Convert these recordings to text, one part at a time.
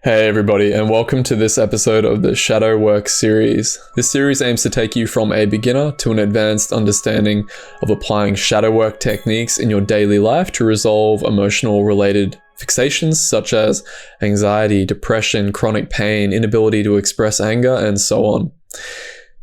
Hey everybody, and welcome to this episode of the Shadow Work series. This series aims to take you from a beginner to an advanced understanding of applying shadow work techniques in your daily life to resolve emotional related fixations such as anxiety, depression, chronic pain, inability to express anger, and so on.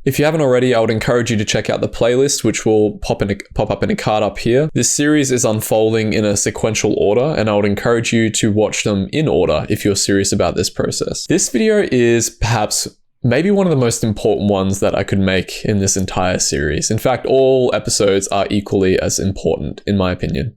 If you haven't already, I would encourage you to check out the playlist, which will pop up in a card up here. This series is unfolding in a sequential order, and I would encourage you to watch them in order if you're serious about this process. This video is perhaps maybe one of the most important ones that I could make in this entire series. In fact, all episodes are equally as important, in my opinion.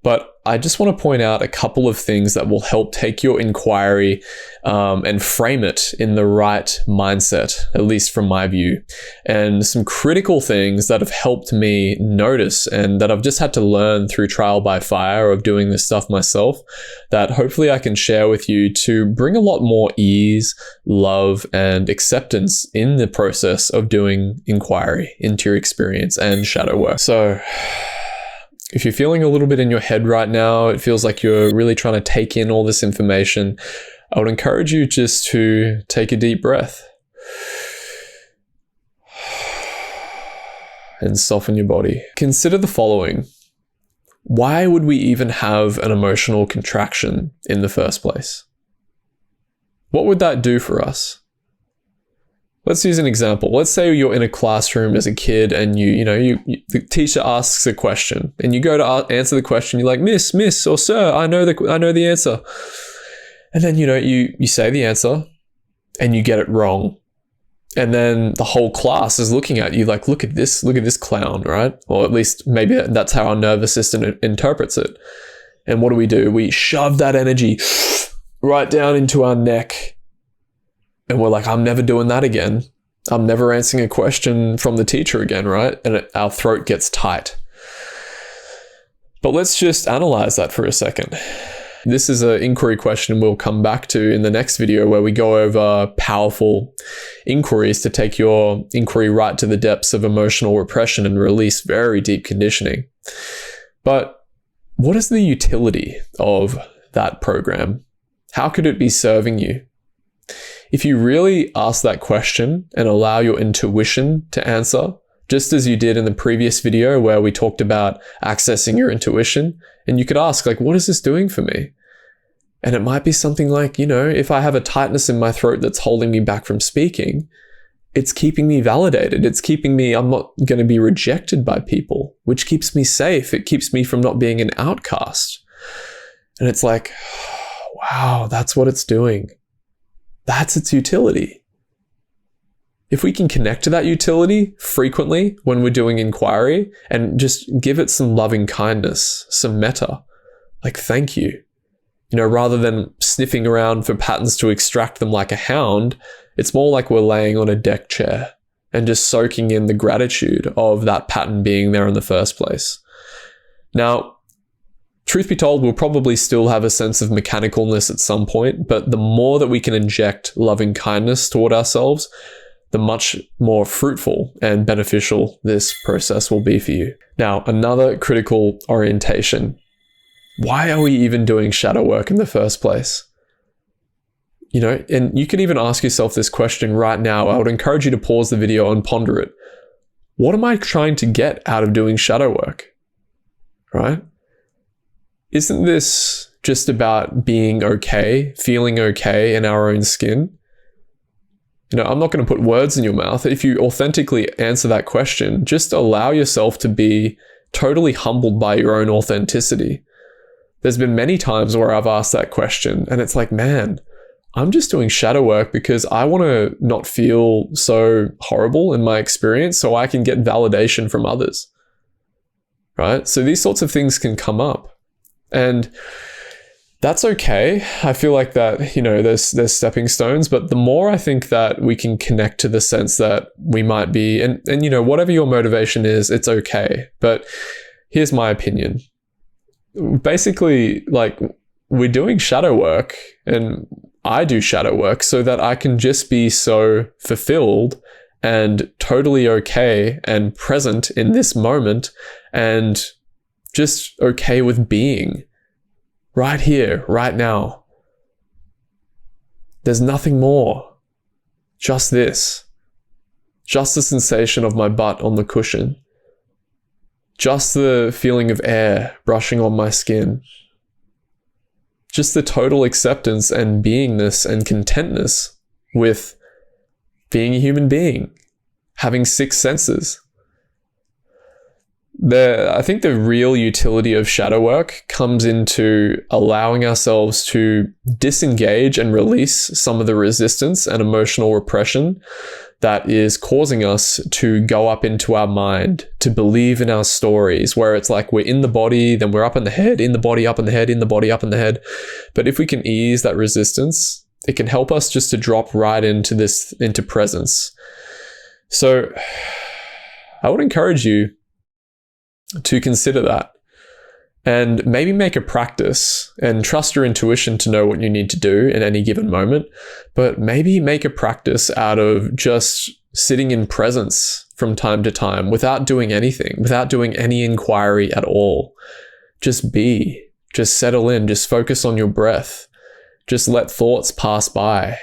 But I just want to point out a couple of things that will help take your inquiry and frame it in the right mindset, at least from my view. And some critical things that have helped me notice and that I've just had to learn through trial by fire of doing this stuff myself, that hopefully I can share with you to bring a lot more ease, love, and acceptance in the process of doing inquiry into your experience and shadow work. So, if you're feeling a little bit in your head right now, it feels like you're really trying to take in all this information, I would encourage you just to take a deep breath and soften your body. Consider the following. Why would we even have an emotional contraction in the first place? What would that do for us? Let's use an example. Let's say you're in a classroom as a kid and the teacher asks a question and you go to answer the question. You're like, miss, or sir, I know the answer. And then, you say the answer and you get it wrong. And then the whole class is looking at you like, look at this clown, right? Or at least maybe that's how our nervous system interprets it. And what do? We shove that energy right down into our neck. And we're like, I'm never doing that again. I'm never answering a question from the teacher again, right? And our throat gets tight. But let's just analyze that for a second. This is an inquiry question we'll come back to in the next video where we go over powerful inquiries to take your inquiry right to the depths of emotional repression and release very deep conditioning. But what is the utility of that program? How could it be serving you? If you really ask that question and allow your intuition to answer, just as you did in the previous video where we talked about accessing your intuition, and you could ask, like, what is this doing for me? And it might be something like, if I have a tightness in my throat that's holding me back from speaking, it's keeping me validated. I'm not going to be rejected by people, which keeps me safe. It keeps me from not being an outcast. And it's like, wow, that's what it's doing. That's its utility. If we can connect to that utility frequently when we're doing inquiry and just give it some loving kindness, some metta, like thank you, rather than sniffing around for patterns to extract them like a hound, it's more like we're laying on a deck chair and just soaking in the gratitude of that pattern being there in the first place. Now, truth be told, we'll probably still have a sense of mechanicalness at some point, but the more that we can inject loving kindness toward ourselves, the much more fruitful and beneficial this process will be for you. Now, another critical orientation. Why are we even doing shadow work in the first place? And you can even ask yourself this question right now. I would encourage you to pause the video and ponder it. What am I trying to get out of doing shadow work? Right? Isn't this just about being okay, feeling okay in our own skin? I'm not going to put words in your mouth. If you authentically answer that question, just allow yourself to be totally humbled by your own authenticity. There's been many times where I've asked that question and it's like, man, I'm just doing shadow work because I want to not feel so horrible in my experience so I can get validation from others, right? So these sorts of things can come up. And that's okay. I feel like that, there's stepping stones, but the more I think that we can connect to the sense that we might be, and whatever your motivation is, it's okay. But here's my opinion. Basically, like, we're doing shadow work and I do shadow work so that I can just be so fulfilled and totally okay and present in this moment and just okay with being right here, right now. There's nothing more. Just this. Just the sensation of my butt on the cushion. Just the feeling of air brushing on my skin. Just the total acceptance and beingness and contentness with being a human being, having 6 senses. I think the real utility of shadow work comes into allowing ourselves to disengage and release some of the resistance and emotional repression that is causing us to go up into our mind, to believe in our stories, where it's like we're in the body, then we're up in the head, in the body, up in the head, in the body, up in the head. But if we can ease that resistance, it can help us just to drop right into presence. So I would encourage you to consider that and maybe make a practice and trust your intuition to know what you need to do in any given moment, but maybe make a practice out of just sitting in presence from time to time without doing anything, without doing any inquiry at all. Just be, just settle in, just focus on your breath, just let thoughts pass by.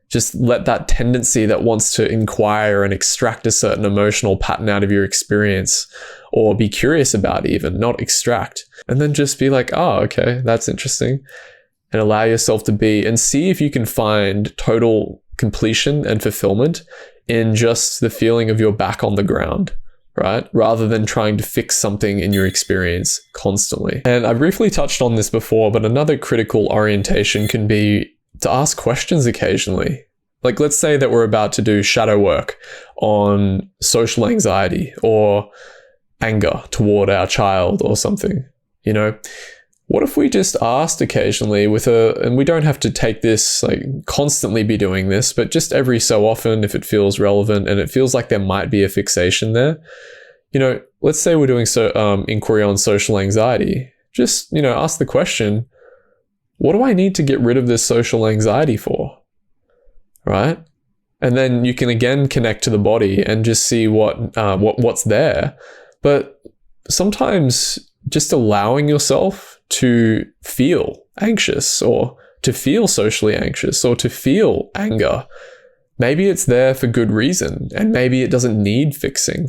Just let that tendency that wants to inquire and extract a certain emotional pattern out of your experience, or be curious about even, not extract. And then just be like, oh, okay, that's interesting. And allow yourself to be, and see if you can find total completion and fulfillment in just the feeling of your back on the ground, right? Rather than trying to fix something in your experience constantly. And I briefly touched on this before, but another critical orientation can be to ask questions occasionally. Like, let's say that we're about to do shadow work on social anxiety or anger toward our child or something, you know? What if we just asked occasionally and we don't have to take this, like constantly be doing this, but just every so often if it feels relevant and it feels like there might be a fixation there, you know, let's say we're doing inquiry on social anxiety. Just, you know, ask the question, what do I need to get rid of this social anxiety for? Right? And then you can again connect to the body and just see what's there. But sometimes just allowing yourself to feel anxious or to feel socially anxious or to feel anger, maybe it's there for good reason and maybe it doesn't need fixing.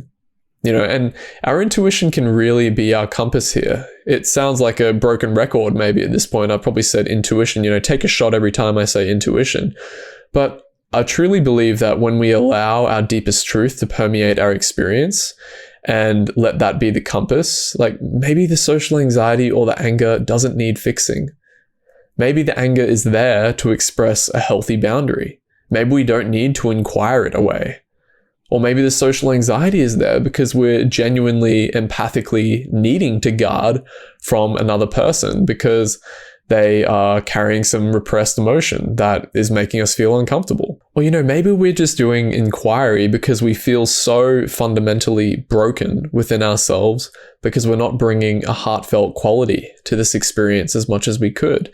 You know, and our intuition can really be our compass here. It sounds like a broken record maybe at this point. I probably said intuition, you know, take a shot every time I say intuition. But I truly believe that when we allow our deepest truth to permeate our experience and let that be the compass, like maybe the social anxiety or the anger doesn't need fixing. Maybe the anger is there to express a healthy boundary. Maybe we don't need to inquire it away. Or maybe the social anxiety is there because we're genuinely empathically needing to guard from another person because they are carrying some repressed emotion that is making us feel uncomfortable. Or, you know, maybe we're just doing inquiry because we feel so fundamentally broken within ourselves because we're not bringing a heartfelt quality to this experience as much as we could.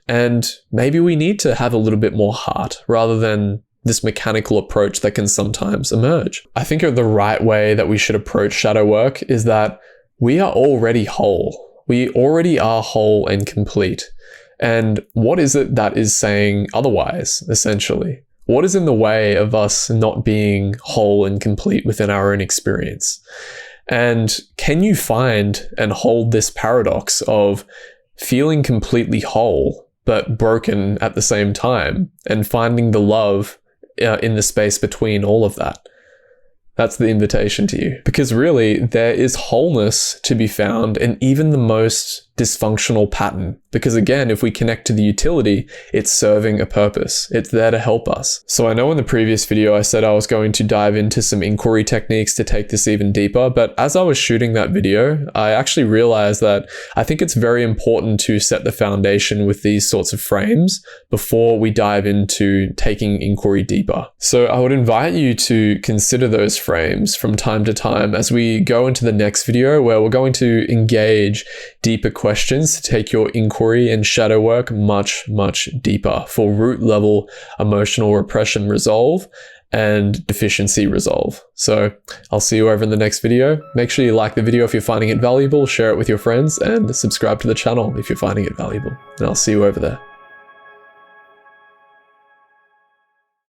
And maybe we need to have a little bit more heart rather than this mechanical approach that can sometimes emerge. I think the right way that we should approach shadow work is that we are already whole. We already are whole and complete. And what is it that is saying otherwise, essentially? What is in the way of us not being whole and complete within our own experience? And can you find and hold this paradox of feeling completely whole, but broken at the same time, and finding the love in the space between all of that? That's the invitation to you. Because really, there is wholeness to be found in even the most dysfunctional pattern. Because again, if we connect to the utility, it's serving a purpose. It's there to help us. So I know in the previous video, I said I was going to dive into some inquiry techniques to take this even deeper. But as I was shooting that video, I actually realized that I think it's very important to set the foundation with these sorts of frames before we dive into taking inquiry deeper. So I would invite you to consider those frames from time to time as we go into the next video, where we're going to engage deeper questions to take your inquiry and shadow work much, much deeper for root level emotional repression resolve and deficiency resolve. So I'll see you over in the next video. Make sure you like the video if you're finding it valuable, share it with your friends, and subscribe to the channel if you're finding it valuable. And I'll see you over there.